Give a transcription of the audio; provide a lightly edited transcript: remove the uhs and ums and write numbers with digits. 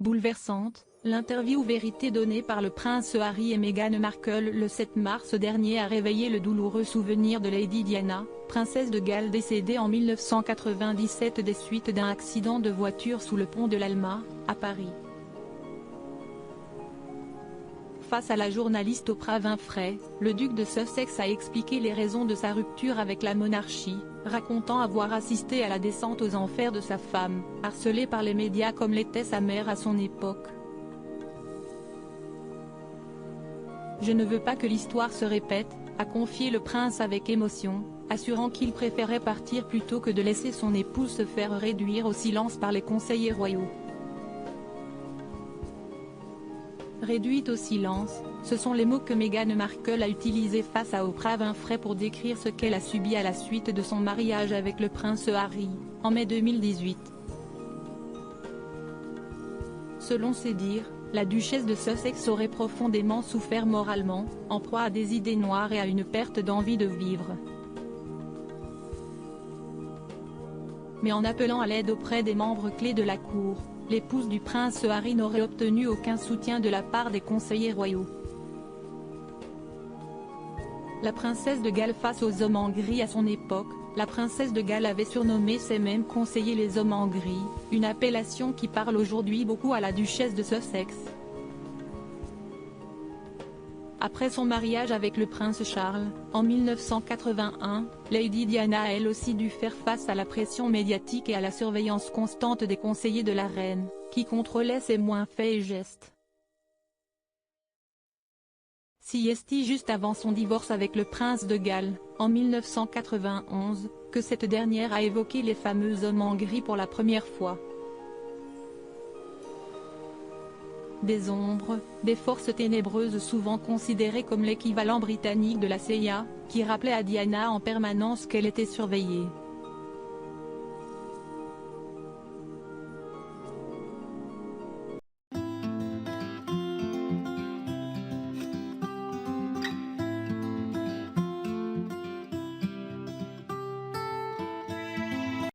bouleversante, l'interview vérité donnée par le prince Harry et Meghan Markle le 7 mars dernier a réveillé le douloureux souvenir de Lady Diana, princesse de Galles décédée en 1997 des suites d'un accident de voiture sous le pont de l'Alma, à Paris. Face à la journaliste Oprah Winfrey, le duc de Sussex a expliqué les raisons de sa rupture avec la monarchie, racontant avoir assisté à la descente aux enfers de sa femme, harcelée par les médias comme l'était sa mère à son époque. « Je ne veux pas que l'histoire se répète », a confié le prince avec émotion, assurant qu'il préférait partir plutôt que de laisser son épouse se faire réduire au silence par les conseillers royaux. Réduite au silence, ce sont les mots que Meghan Markle a utilisés face à Oprah Winfrey pour décrire ce qu'elle a subi à la suite de son mariage avec le prince Harry, en mai 2018. Selon ses dires, la duchesse de Sussex aurait profondément souffert moralement, en proie à des idées noires et à une perte d'envie de vivre. Mais en appelant à l'aide auprès des membres clés de la cour, l'épouse du prince Harry n'aurait obtenu aucun soutien de la part des conseillers royaux. La princesse de Galles face aux hommes en gris à son époque, la princesse de Galles avait surnommé ses mêmes conseillers les hommes en gris, une appellation qui parle aujourd'hui beaucoup à la duchesse de Sussex. Après son mariage avec le prince Charles, en 1981, Lady Diana a elle aussi dû faire face à la pression médiatique et à la surveillance constante des conseillers de la reine, qui contrôlaient ses moindres faits et gestes. C'est juste avant son divorce avec le prince de Galles, en 1991, que cette dernière a évoqué les fameux hommes en gris pour la première fois. Des ombres, des forces ténébreuses souvent considérées comme l'équivalent britannique de la CIA, qui rappelaient à Diana en permanence qu'elle était surveillée.